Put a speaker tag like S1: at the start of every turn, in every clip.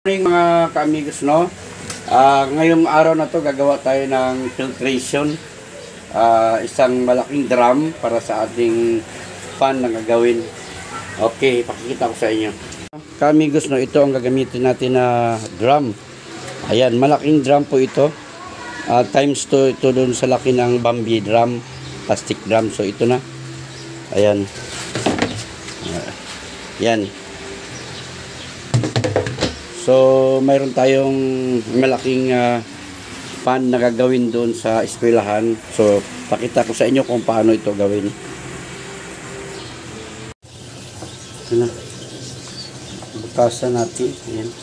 S1: Morning mga ka-amigos, no? Ngayong araw na to gagawa tayo ng filtration. Isang malaking drum para sa ating pan na gagawin. Okay, pakikita ko sa inyo. Ka-amigos, no, ito ang gagamitin natin na drum. Ayan, malaking drum po ito. Times to ito doon sa laki ng Bambi drum, plastic drum. So ito na. Ayan. Yan. So, mayroon tayong malaking pan na gagawin doon sa eskwelahan. So, pakita ko sa inyo kung paano ito gawin. Ito na. Butasan natin. Ayan.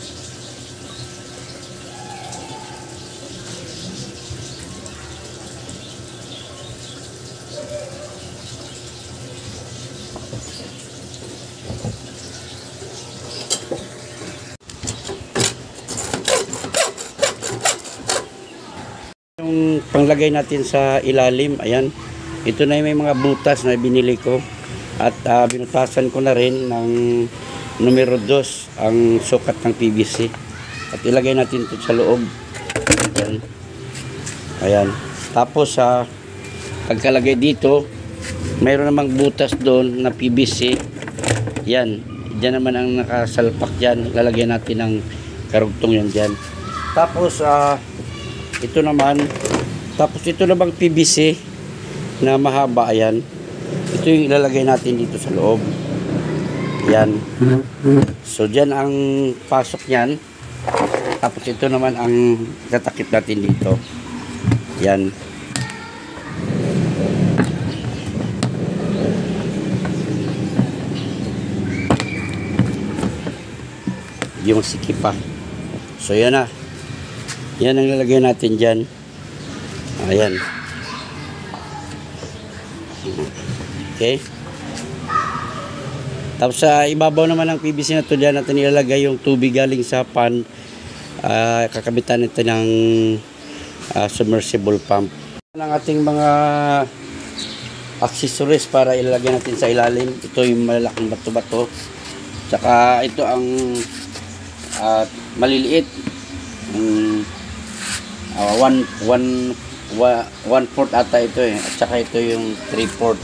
S1: Yung panglagay natin sa ilalim, ayan, ito na yung may mga butas na binili ko at binutasan ko na rin ng numero 2 ang sukat ng PVC at ilagay natin ito sa loob. Ayan, ayan. Tapos pagkalagay dito mayroon namang butas doon na PVC. Yan, dyan naman ang nakasalpak dyan, lalagyan natin ng karugtong yan dyan. Tapos ito naman, tapos ito namang PVC na mahaba, ayan. Ito yung ilalagay natin dito sa loob. Ayan. So, dyan ang pasok niyan. Tapos ito naman ang tatakip natin dito. Ayan. Yung sikipa. So, yan na. Yan ang lalagay natin dyan. Ayan. Okay. Tapos sa ibabaw naman ng PVC na ito, dyan natin ilalagay yung tubig galing sa pan. Kakabitan nito ng submersible pump. Ang ating mga accessories para ilalagay natin sa ilalim. Ito yung malaking bato-bato. Tsaka ito ang maliliit. 1/4 ata ito eh, at saka ito yung 3/4.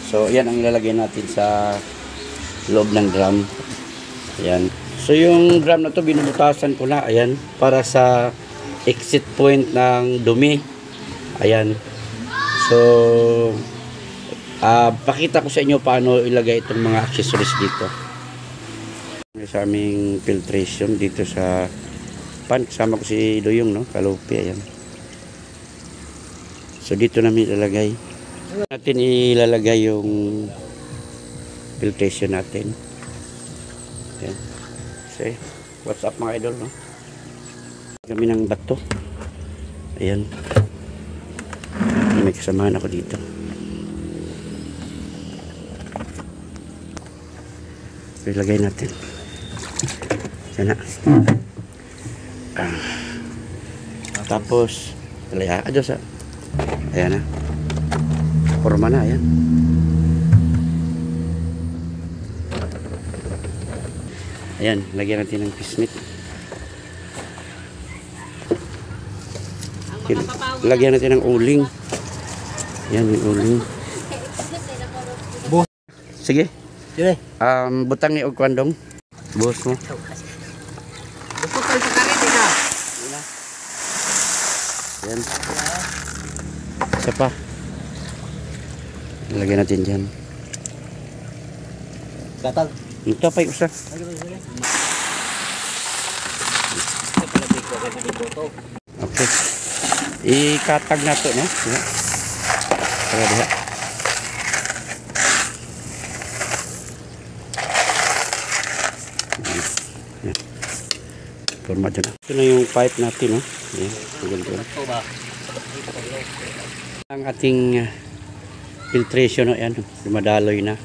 S1: So yan ang ilalagay natin sa loob ng drum. Ayan. So yung drum na to binubutasan ko na, ayan, para sa exit point ng dumi. Ayan. So pakita ko sa inyo paano ilagay itong mga accessories dito. Sa aming filtration dito sa pan, kasama ko si Doyong, no, Kalupi, ayan. So dito namin ilalagay. Natin ilalagay yung filtration natin. Ayan. So, what's up mga idol, no? Kami ng bato. Ayan. May kasamahan ako dito. So, ilagay natin. Sana. Tapos adios, ayan na, forma na, ayan. Ayan, lagyan natin ng pismit. Lagyan natin ng uling. Ayan, yung uling. Sige. Butang ni og kwandong buhos mo. Yan. Isa pa. Lagyan natin dyan. Gatag. Ito pa yung usa. Okay. Ikatag na ito, no? Tara diha. Yan. Forma dyan. Ito na yung pipe natin, no? Ayan, ang ating filtration, no? Ayan, dumadaloy na.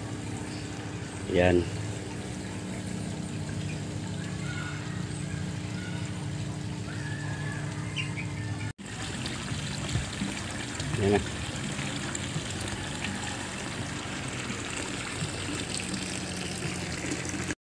S1: Ayan. Ayan na.